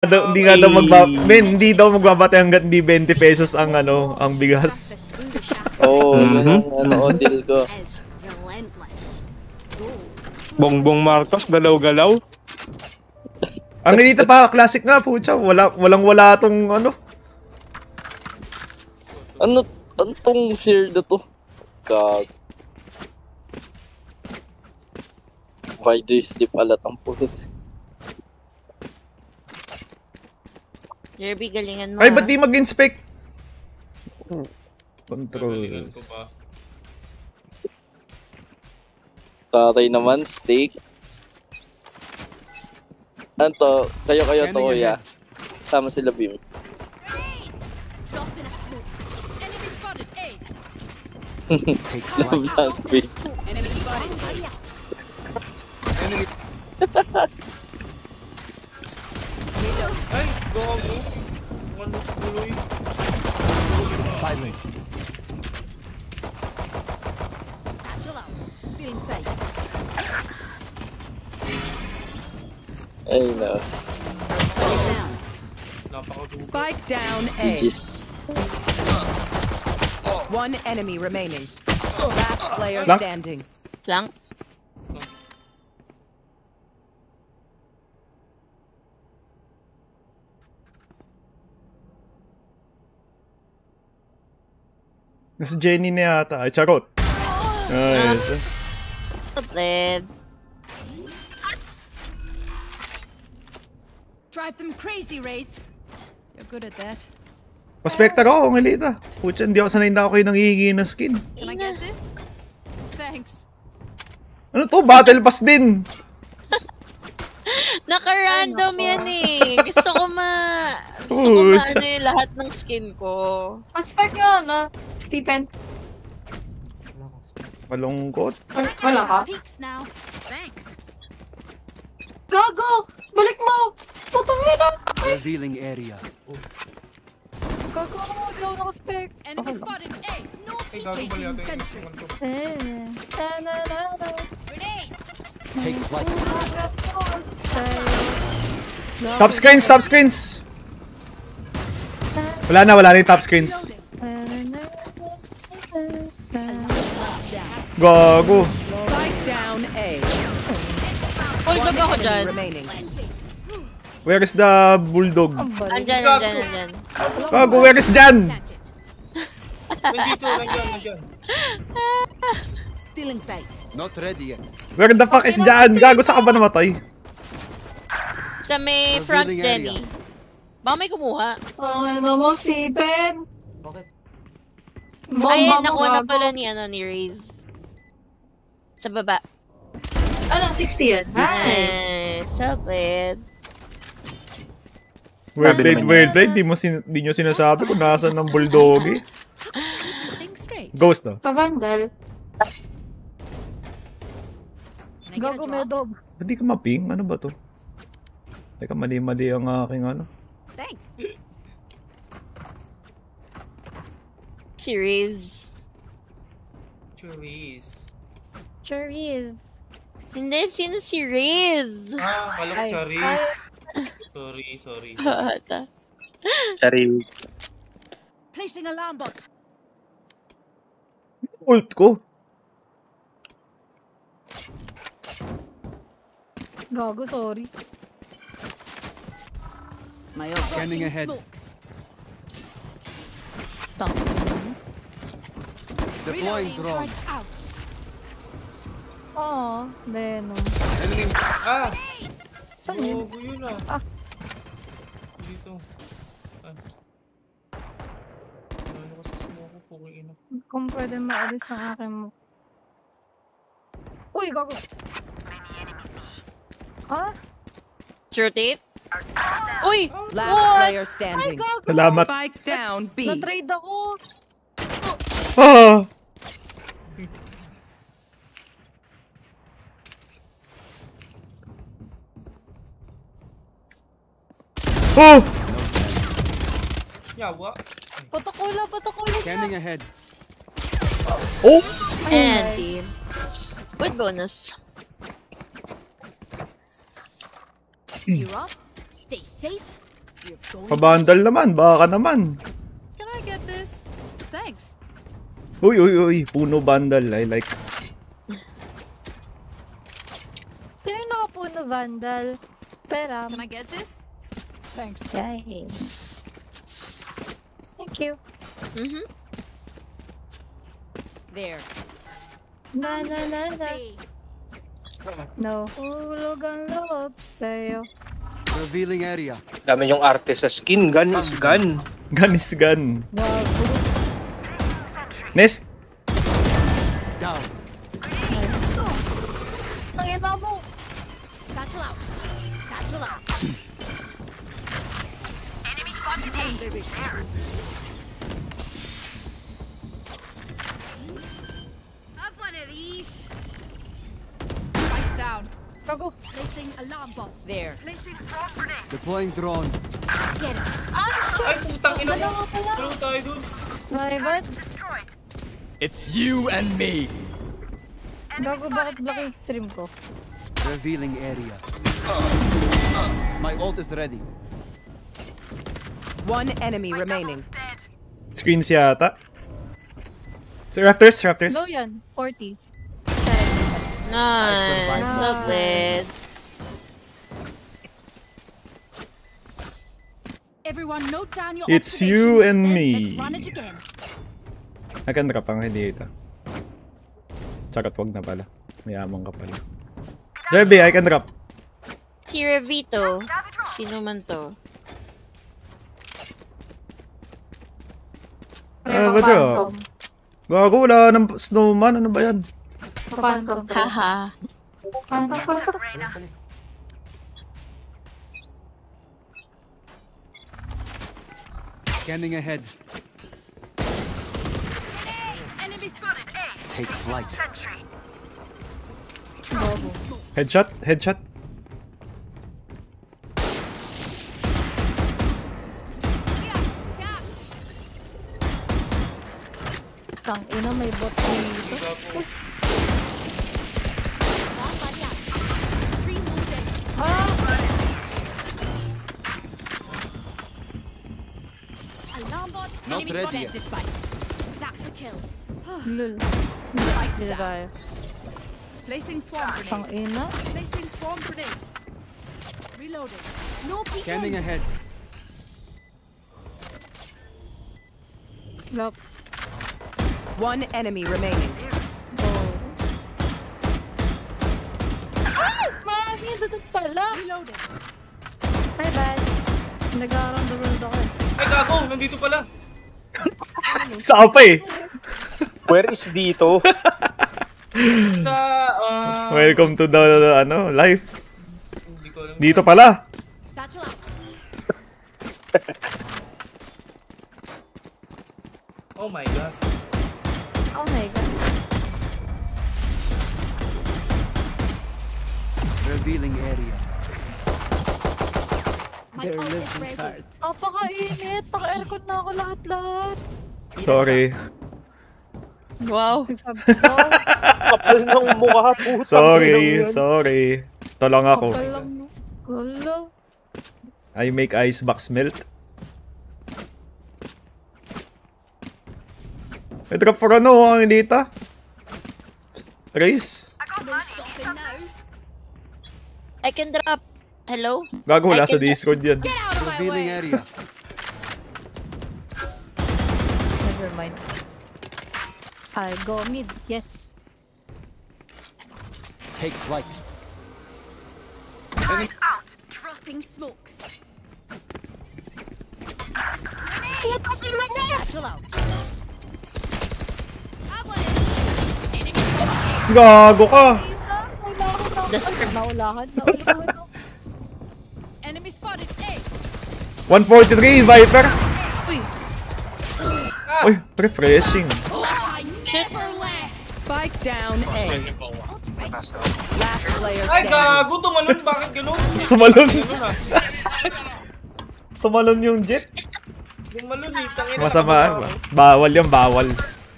Hindi nga daw hindi daw magbabate hanggat hindi 20 pesos ang ang bigas. Ano deal ko. Bongbong Marcos, galaw-galaw. Ang inita pa, classic nga, pucha. Walang-wala tong Ano tong share na to? God. Why do you sleep alat ang pulis? Jerby, galingan mo. Ay, ba't di mag-inspect? Control. Tatay naman, steak. Ano to? Kayo to, kuya. Sama sila Bim. Love Bim. Ay, gago. Ano tuloy? Silence. Ay, no. Spike down A. Jeez. One enemy remaining. Last player Flank. standing. Flank. Nasa Jenny na yata. Ay, charot. Nice. Red. Drive them crazy, Raze. You're good at that. Paspektar ako, Melita. Pucha, hindi ako sanay na ako kayo nanghihingi ng skin. Can I get this? Thanks. Ano to? Battle pass din. Naka-random yan eh. Gusto ko yung lahat ng skin ko. Paspec nga, no? Stephen. Malungkot. Wala ka? Gago! Balik mo! Putangina! Revealing area. Gago, wala na ka-spec. Enemy spotted A. No Ay, gago ba yata yung single ko? Take flight. Top screens, top screens. Wala na yung top screens. Gago. Spike down A. Bulldog ako dyan. Remaining. Where is the bulldog? Andyan. Gago, where is Jan? Nandito, nandiyan. Still in sight. Not ready yet. Where the fuck is Jan? Gago, saan ka ba namatay? Sa may front Jenny. Baka may kumuha. Ano mo, Stephen? Ayun, nakuha na pala ni Raze. Sa baba. Ano, 60 yan? Nice. Sabit. Well played. Di nyo sinasabi kung nasan ng bulldog eh. Ghost na. Pa-vandal. Gago, may dog. Hindi ka maping? Ano ba to? Teka, mali-mali ang aking ano. Thanks. Si Raze. Cherries. Hindi, sino si Raze? Malam Charis. Sorry. Charis. Placing alarm bot. Ult ko. Gago, sorry. Scanning ahead. Deploying drone. Oo, Venom. Enemy. Saan yun? Gago yun Ah. Dito. Ano kasi smoke ko, pukong ina. Kung pwede maalis ang akin mo. Uy, gago! Ha? Rotate? Uy! Last What? player standing. Gago! Salamat. Spike down B. Na-trade ako! Ah! Oh! Yawa. Patakola! Scanning ahead. Oh! And team. Good bonus. You up? Stay safe Pabandal naman, baka naman. Can I get this? Thanks. Uy, puno bandal. I like. Sino yung nakapuno vandal? Pera. Can I get this? Thanks. Yay. Thank you. There. Na. No. Hulog ang loob sa'yo. Revealing area. Dami yung arte sa skin. Gun is gun. Gun is gun. Bago. Nest. Down. Ang ina mo. Satchel out. Satchel out. Enemy spotted A. Have one of these. Spikes down. Bago. Placing alarm bot. There. Placing swarm grenade. Deploying drone. Get it. Ay, putang ina mo. Dalawa pala. Tulong tayo dun. Private. It's you and me. Bago, bakit block yung stream ko? Revealing area. My ult is ready. One enemy remaining. Screens yata. So, Raptors. No yan. 40. Nice. So bad. Everyone note down your It's you observations, and then me. Let's run it again. I can drop ang hindi ito. Charot, wag na pala. Mayamang ka pala. Jerby, I can drop. Kira Vito. Sino man to? Ba ito? Gago, wala ng snowman. Ano ba yan? Phantom. Haha. Scanning ahead. Enemy spotted A. Take flight. Headshot. Tang ina, may bot dito. Alarm bot. Not Enemy ready spotted. yet. Spike. That's a kill. Lul. Spikes Hindi down. kaya. Placing swarm Tang grenade. ina. Placing swarm grenade. Reloading. No peeking. Scanning ahead. Lock. One enemy remaining. Oh. Ah! Mami, dadat pala. Reloading. My bad. Nag-around the world ako. Ay, gago. Nandito pala. Saan pa eh? Where is dito? Sa, Welcome to the life. Hindi ko alam. Dito pala. Satchel out. Oh my gosh. Oh my god. Revealing area. My ult is ready. Apaka-init. Paka-aircon na ako lahat-lahat. Sorry. Wow. Sabi ko, Kapal ng mukha, putang Sorry. ina mo yan. Sorry. Ito lang ako. kapal lang. Wala. I make icebox melt. May drop for ano, ang Elita? Race? I can drop. Hello? Gago, wala I sa can- Discord yan. Get out of my Revealing way. area. Never mind. I go mid. Yes. Take flight. Dropping smokes. Satchel out. Have one of these. Enemy spotted A. Gago ka! Naulahan. Enemy spotted A. 143, Viper! Uy. Uy, refreshing. I never left. Spike down A. Last player Ay, standing. gago. Tumalon. Bakit ganun? Tumalon. Ganun ah. Tumalon yung jet. Tumalon eh. Tangina. Masama. Bawal yan, bawal.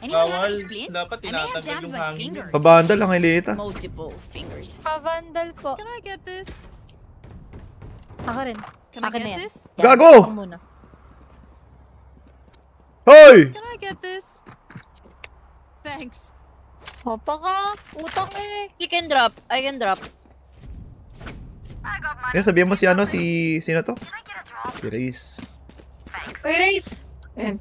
Anyone have Bawal. any splints? Dapat I may have tinatanggal jammed yung my hangin. fingers. Pabandal ang Elita. Multiple fingers. Pa-vandal po. Can I get this? Ako rin. Can I Akin na get yan. this? Yan, Gago! ako muna. Hoy! Can I get this? Thanks. Hopa ka. Utang eh. You can drop. I can drop. Kaya sabihan mo si ano, sino to? Si Reis. Uy, Race. Ayan.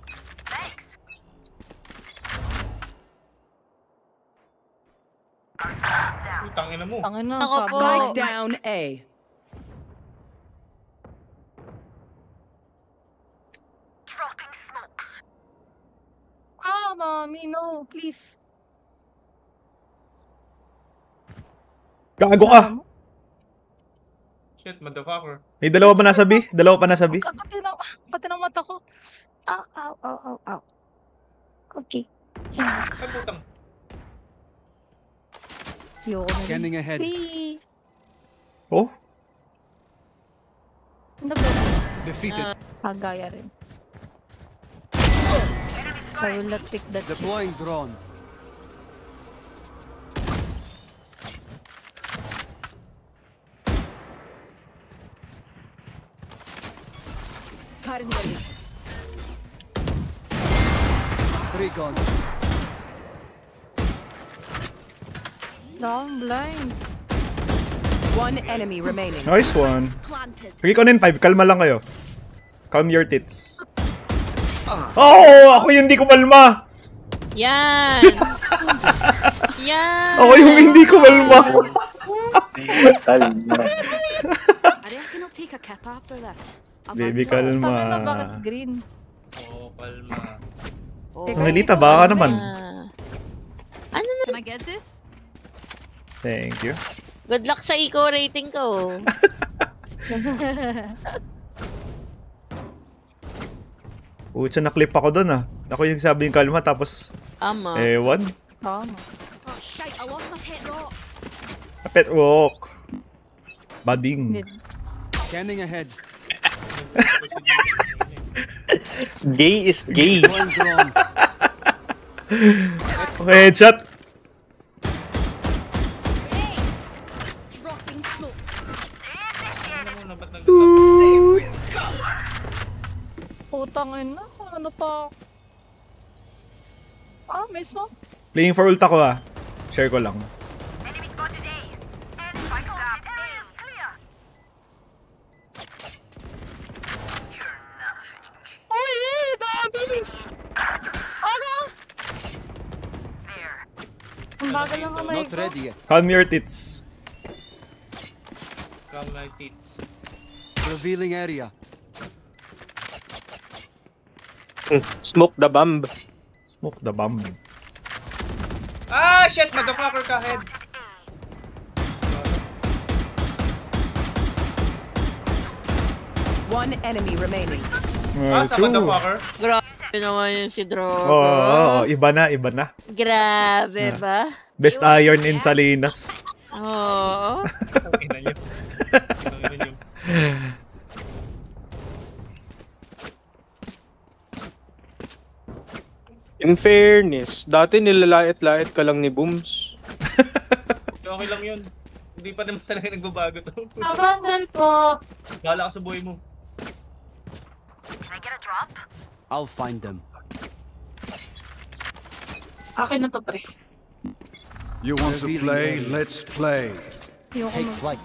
Tangina mo. Tangin na. Ako sabi po. ko. Spike down A. Ah, mommy, no. Please. Gago ka! Shit, motherfucker. May dalawa pa nasa B? Dalawa pa nasa B? Pati ng mata ko. Ow, ow, ow, ow, ow. Okay. Ay, putang. Ayoko na. Scanning ahead. Free. Oh? Ano ba? Defeated. Gaya rin. I will not pick that. Deploying drone. Three gone. No, I'm blind. One enemy remaining. Nice one. Reconin 5, kalma lang kayo. Calm your tits. Oh! Ako yung hindi ko malma! Yan! Yan! Ako yung hindi ko malma! I reckon I'll take a cap after that. Baby, Tangin na, kalma. bakit green? Oh, kalma. Oh, Angelita, baka ka naman. Ano na? Can I get this? Thank you. Good luck sa eco rating ko. Pucha, na-clip ako dun ah. Ako yung sabi yung kalma, tapos Ama. ewan. Tama. Oh shite, I lost my pet rock. Pet walk. Bading. Mid. Scanning ahead. Gay is gay. Deploying drone. Okay, headshot. Dropping smoke. Ano na ba't nag- Putangin na. Ano pa? Ah, may smoke. Playing for ult ako ah. Share ko lang. Uy, dami! Ano? Ang bagal ng kamay Not ko. ready yet. Calm your tits. Calm my tits. Revealing area. Smoke the bomb. Smoke the bomb. Ah, shit, motherfucker ka, head. One enemy remaining. Ah, sa motherfucker. Grabe naman yung si Drogo. Oo, iba na, iba na. Grabe ba? Best iron in Salinas. Oo. Tangina niyo. Tangina niyo. In fairness, dati nilalait-lait ka lang ni Booms. Okay lang yun. Hindi pa naman talaga nagbabago to. Abandon po. Bahala ka sa buhay mo. I'll find them. Akin na to, pre. You want to Revealing play? area. Let's play. Yung Take flight.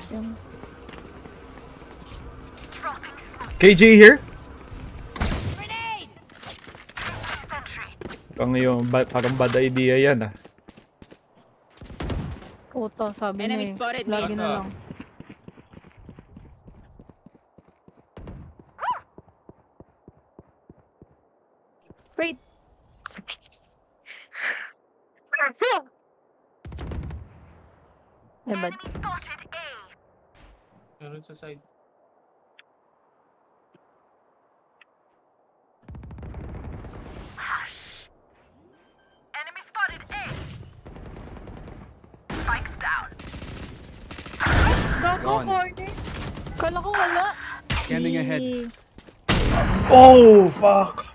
KJ here? Parang bad idea yan ah. Puta, sabi niya eh. Lagi na lang. Wait. Eh, bad. Meron sa side. Gago, corners. Kala ko wala. Scanning ahead. Oh, fuck.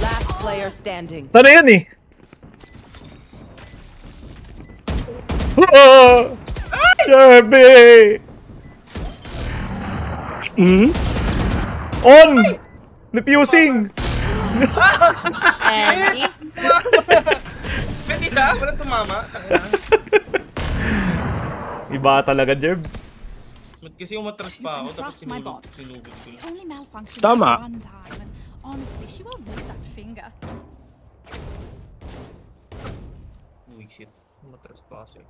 Last player standing. Sana yan eh. Oh, Derby! On! Defusing! Andy? Pwede isa? Walang tumama. Iba talaga, Jerb. Kasi umatras pa ako, tapos Trust my bots. sinugod ko It lang. only malfunctioned Tama. one time, and honestly, she won't miss that finger. Uy, shit. Umatras pa kasi.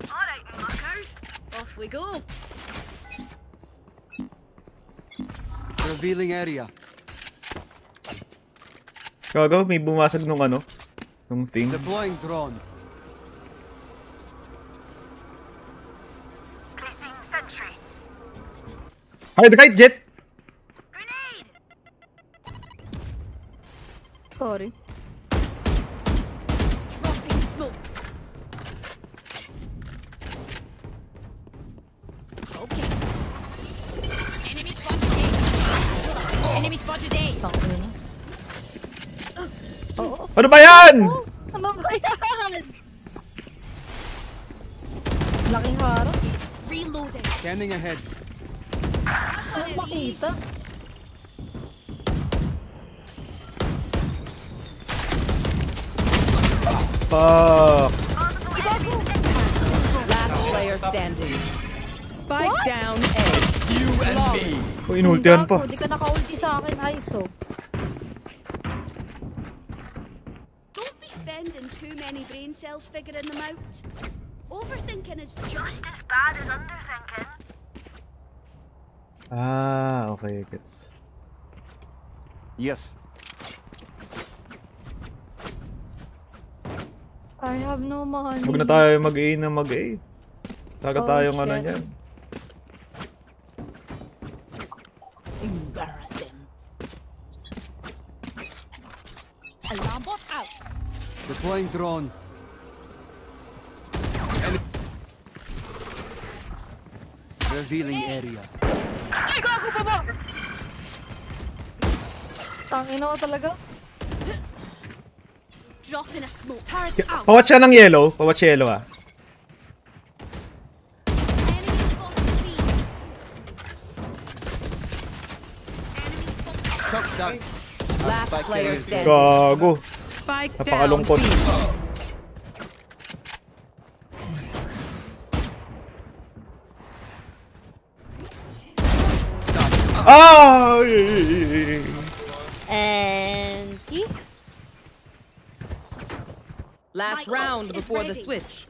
Alright, muckers. Off we go. Revealing area. Gago, may bumasag nung ano. Nung thing. Deploying drone. Hide the kite, Jet! Sorry. Dropping smokes. Okay. Enemy spotted A. Enemy spotted A. Ano ba yan? Ano ba yan? Laking harap. Reloading. Scanning ahead. Ano makita? Fuck. Last player standing. Spike down A. You and me. Oh, inultihan pa. Hindi ka naka-ulti sa akin, ISO. Don't be spending too many brain cells figuring them out. Overthinking is just as bad as underthinking. Ah, okay, gets. Yes. I have no money. Huwag na tayo mag-A na mag-A. Taga tayong ano shit. yan. Embarrass them. Alarm bot out. Deploying drone. Revealing area. Ay, gago pa ba? Tangina ko talaga. Dropping a smoke. Turret out. Pawatch siya ng yellow. Pawatch yellow ah. Enemy spotted B. Enemy spotted. Shots down. Last Spike player carrier. standing. Gago. Spike down Napakalungkot. B. Ah! Andy? Last My round ult is before the ready. switch.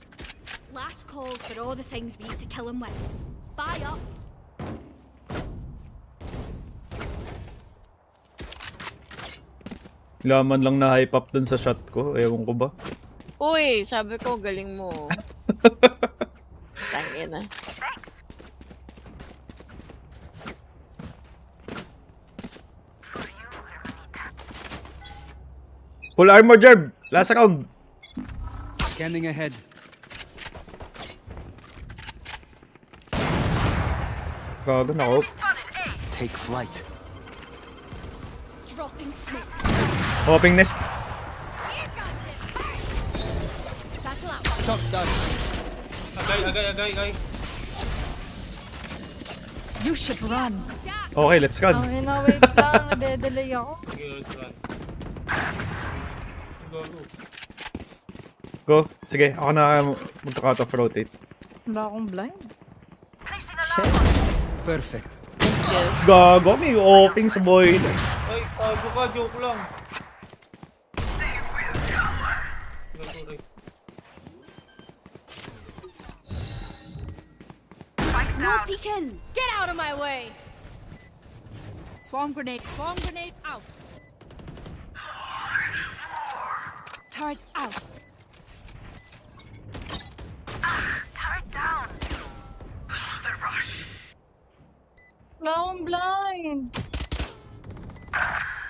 Last call for all the things we need to kill him with. Buy up. Laman lang na hype up dun sa shot ko. Ewan ko ba? Uy, sabi ko, galing mo. Tangina. Full armor, Jerb. Last round. Scanning ahead. Gago na ako. Take flight. Dropping smoke. Hopping nest. Satchel out. Shots down. Agay. You should run. Okay, let's run. Tangina, wait lang. Nade-delay ako. Sige, let's run. Go. Go. Sige, ako na magka-cut off rotate. Wala akong blind. Perfect. Gago, may opening sa boiler. Ay, tago ka, joke lang. No peeking. Get out of my way. Swarm grenade out. Turret out. Wala akong blind.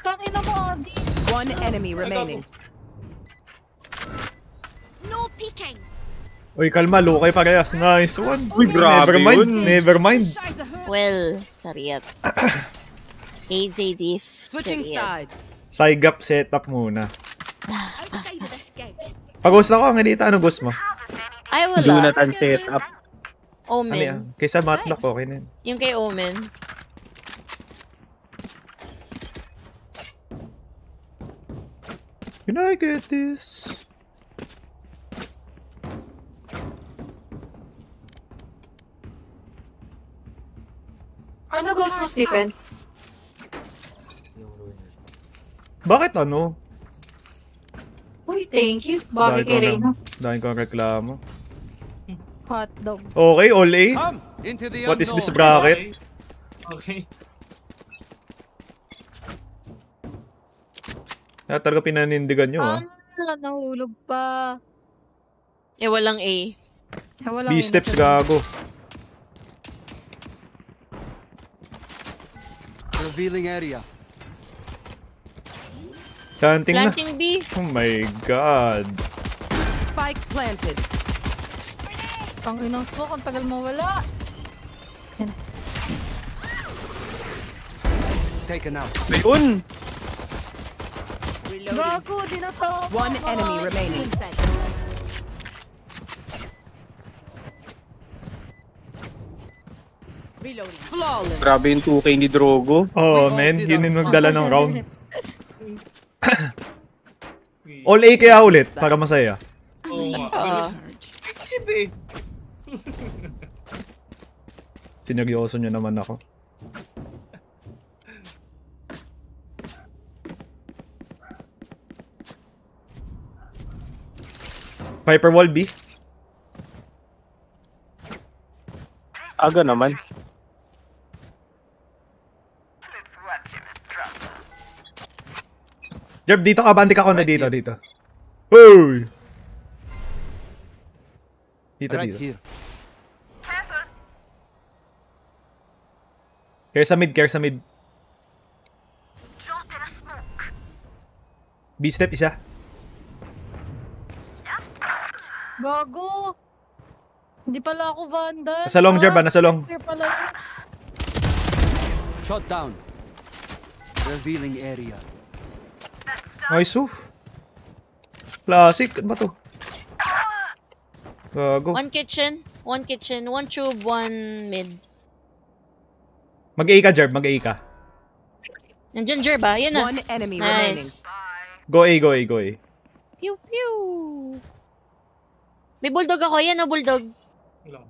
Tangina mo, Adi. One enemy remaining. No peeking. Uy, kalma. Lukay parehas. Nice one. Uy, grabe Never mind. yun. Never mind. Scheiße, hör. Well, sariyat. AJ Diff. Switching Period. sides. Side gap setup muna. Outside of this gig. Pag-host ako, Angelita, ano gusto mo? Ay, wala. Jonathan setup. Ano Omen. yan? Kaysa matlock, okay na yun. Yung kay Omen. Can I get this? Ano gusto mo, Stephen? Bakit ano? Uy, thank you. Bagay kay Reyna. Dahil ko reklamo. Hotdog. Okay, all A. Come into the What is this unknown. bracket? Okay. Kaya talaga pinanindigan nyo, ah. Nahulog pa. Eh, walang A. Wala B-steps, gago. Revealing area. Planting na. Planting B. Oh my god. Spike planted. Pang inang smoke, ang tagal mawala. Taken out. Ayun! Bago, di na to. One enemy remaining. Reloading. Flawless. Grabe yung 2K ni Drogo. Oh, man. Yun yung magdala ng round. All A kaya ulit, para masaya. Oo nga. Oo. Exib eh. Sineryoso nyo naman ako. Viper wall B. Aga naman. Jerb, dito ka. Bandik ako na dito, dito. Uy! Dito, Right dito. here. Care sa mid, care sa mid. B-step, isa. Gago. Hindi pala ako Vandal. Nasa long, Jerb, nasa long. Clear pala yun. Shot down. Revealing area. Nice, oof. Classic. Ano ba to? Gago. One kitchen, one tube, one mid. Mag-A ka, Jerb. Mag-A ka. Nandiyan Jer ba? Yun na. One enemy remaining. Nice. Go A, go A, go A. Pew pew. May bulldog ako. Yan o, bulldog. Ilang.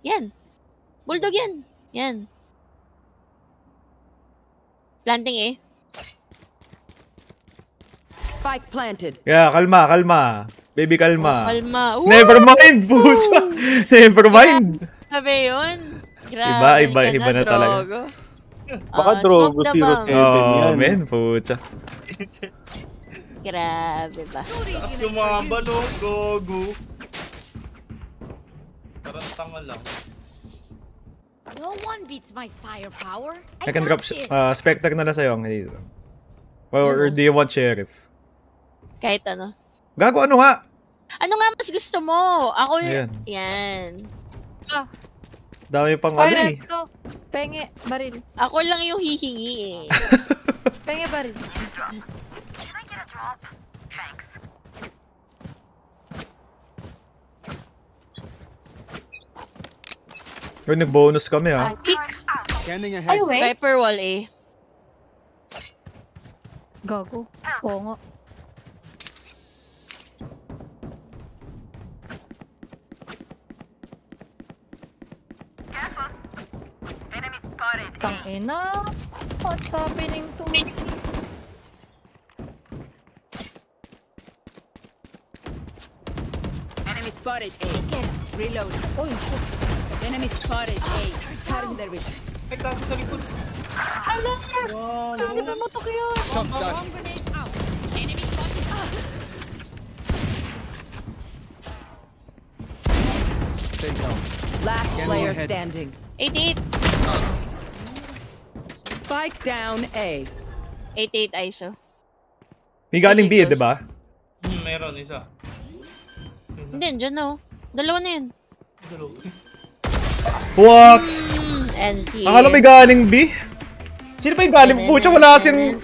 Yan. Bulldog yan. Yan. Planting eh. Spike planted. Yeah, kalma, kalma. Baby, kalma. Kalma. Woo! Never mind, pucha. Never mind. Sabi yun. Iba Grabe. ka na talaga. Drogo. Baka Drogo smoke na 07 ba? Oh, yan. men, pucha. Grabe ba? Taas lumaba no, gogo. Parang tanga lang. No one beats my firepower. I can drop Spectre na lang sa'yo. Dito. Or do you want Sheriff? Kahit ano. Gago, ano nga? Ano nga mas gusto mo? Ako Ayan. Yan. Ah, Dami pang ano eh. pirate ko. Penge, baril. Ako lang yung hihingi eh. Penge, baril. Pero nag-bonus kami ah. Scanning Ay, ahead. wait. Viper wall eh. Gago. Oo nga. Tangina. What's happening to me? Enemy spotted A. Reload. Uy, shit. Enemy spotted A. Cutting their vision. Ay, gago sa likod. Ala! Hindi na matok yun. Shot down. Bomb grenade out. Enemy spotted. Stay down. Last Scanning player ahead. standing. 88. Spike down A. 88 ISO. May galing B, di ba? Meron isa. Hindi, dyan na oh. Dalawa na yan. Dalawa. What? NT. Akala may galing B? Sino ba yung galing? Pucha, wala kasing...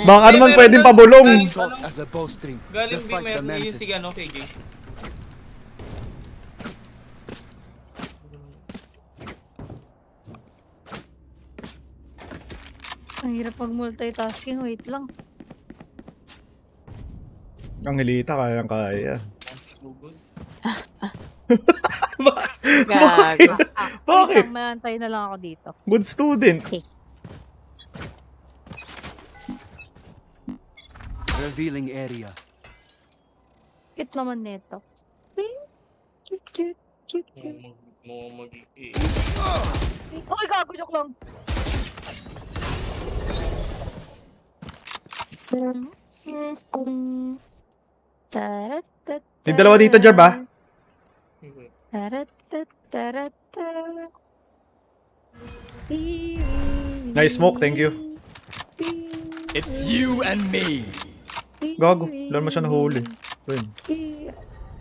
Baka naman pwedeng pabulong. Shot as a bowstring. Galing The B, fight meron yung commences. si ano, KJ. Ang hirap mag-multitasking. Wait lang. Ang hilita, kayang-kaya. Gago. Bakit? May antay na lang ako dito. Good student. Revealing area. Cute naman nito. Cute, cute, cute, cute. Uy, gago, joke lang. Yung dalawa dito, Jarb, ah. Nice smoke, thank you. It's you and me. Gago, wala naman siya nahuli. Win.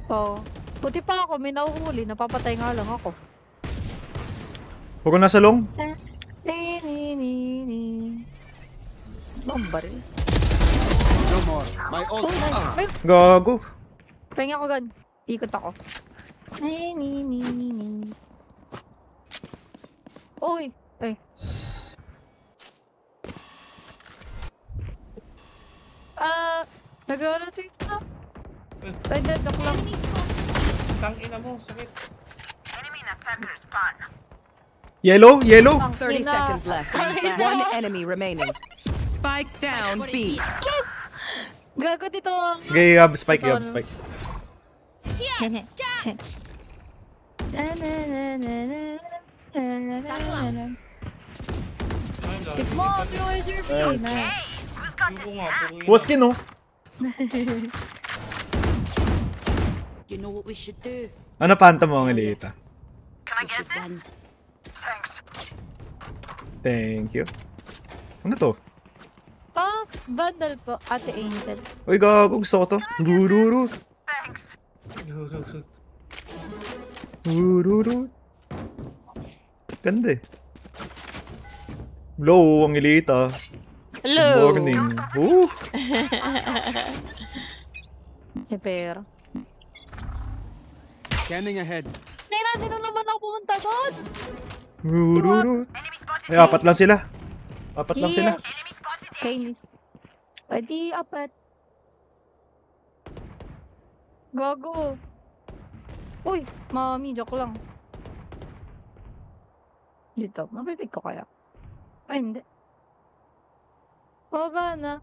Oh. Buti pa ako, may nahuhuli. Napapatay nga lang ako. Huwag ko nasa long. Bombaril. No more. My ult. Oh, nice. May Gago. pahinga ko gan. Ikot ako. Uy. Ay. Nag-rotate na. Pwede, joke lang. Tangina mo, sakit. Yellow, yellow. 30 seconds left. One enemy remaining. Spike down B. Gago dito. Okay, you have spike, you have spike. Pick mo, Yung ko nga, puro Huwas kin, no? You know what we should do? Ano panta mo ang hilita? We should win. Thank you. Ano to? Bundle po, Ate Angel. Uy, gago, gusto ko to. Rururut. Rururut. Ganda eh. Hello, ang hilita. Hello. Morning. May pera. Scanning ahead. May natin na naman ako pumunta doon. Rururut. Ay, apat lang sila. Apat lang sila. Kainis. Pwede, apat. Gago. Uy, mami, joke lang. Dito, mapipig ko kaya? Ay, hindi. Baba na.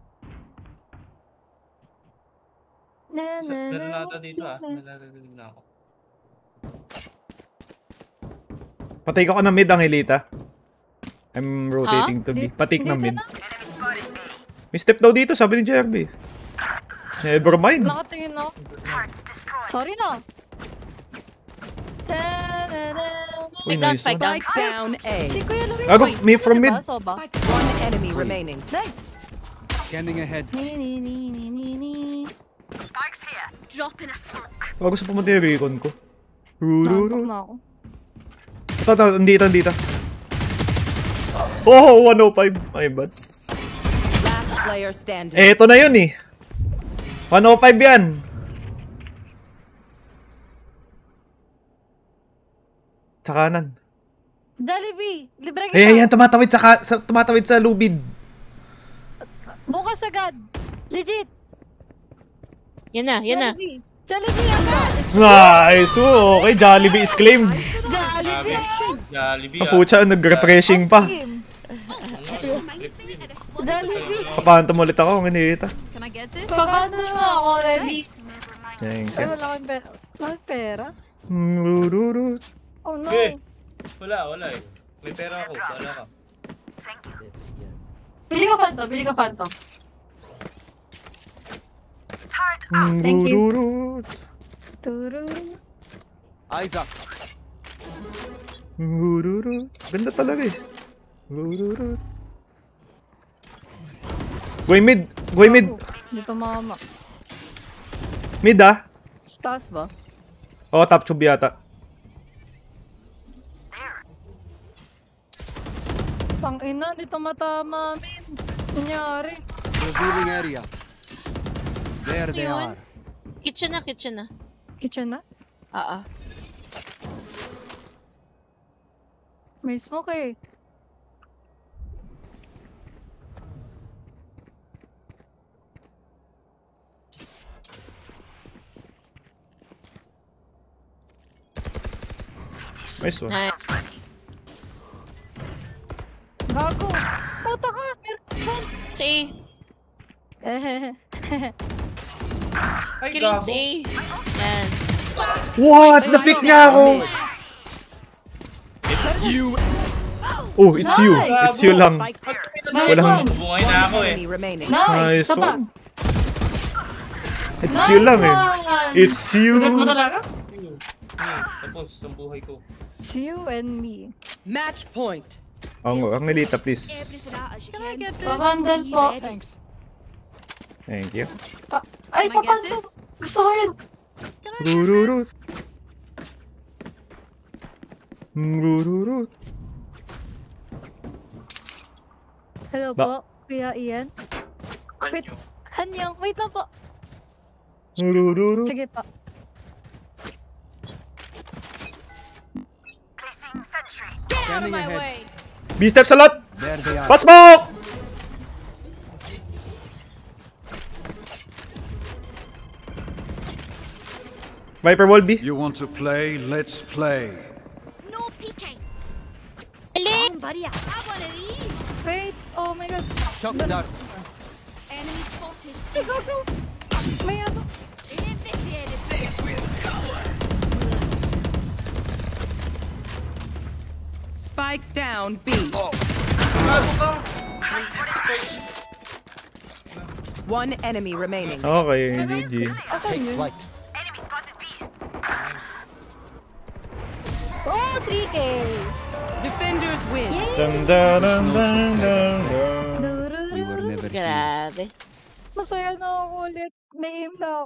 Meron nata dito ah. Nalalalag na ako. Patay ko na mid ang hilita. I'm rotating to B. Patik na mid. May step daw dito, sabi ni Jerby. Never mind. Nakatingin ako. Sorry na. Uy, nice. Spike down. Spike down A. Si Kuya Luis. Gago, me from mid. Soba. One enemy remaining. Nice. Scanning ahead. Dropping a smoke. Gago sa pumunta yung recon ko. Rururut. Na ako. Ito, andito. Oh, 105. My bad. Last player standing. Eh, ito na yun eh. 105 yan. Sa kanan. Jollibee, libre kita. Eh, yan, tumatawid sa lubid. Bukas agad. Legit. Yan na, yan na. Jollibee agad. Nice. Oh, okay, Jollibee is claimed. Jollibee. Jollibee Ang pucha, nag-refreshing pa. Jollibee. Kapanta mo ulit ako, ang inihita. Can I get this? Paano naman ako, Revi? Thank Ay, you. wala kang pera. Wala kang pera? Rururut. Oh no. Eh, wala eh. May pera ako, wala ka. Bili ka Phantom. Thank you. Rururut. Tururu. Eyes up. Rururut. Ganda talaga eh. Rururut. Goy mid. Dito mama. Mid ah. Stars ba? Oh, top tube yata. Ang ina, dito matama, min. Kunyari. Revealing area. There they Yun. are. Kitchen na, kitchen na. Kitchen na? Oo. May smoke eh. Nice one. Nice. Gago. Puta ka. Meron. Si Ay, Kirin gago. si Yan. What? Na-pick niya ako! It's you. Oh, it's you. It's you lang. Nice Walang- one. Bumungay na ako eh. Enemy remaining. Nice Nice. Tapa. one. It's you lang eh. It's you. Bigat mo talaga? Tapos, ang buhay ko. It's you and me. Match point. Ang Elita, please. Everything out as you can. Babandal po. Thanks. Thank you. Ay, Can I get papandal. this? Gusto ko yun. Rururut. Rururut. Hello Ba- po, Kuya Ian. Wait, Hanyang, wait lang po. Rururut. Sige po. Scanning ahead. Way. B-steps a lot. There they are. Pasok! Viper wall B. You want to play? Let's play. No peeking. Ali! Come, buddy. Have one of these. Wait, oh my god. Shot down. Enemy spotted. Ay, gago. May ano. Initiated. Spike down B. Gago ka. One enemy remaining. Okay, GG. Asan yun? Flight. Oh, 3K. Defenders win. Dun, dun, dun, dun, dun, dun. We were never here. Grabe. Masaya na ako ulit. May aim na ako.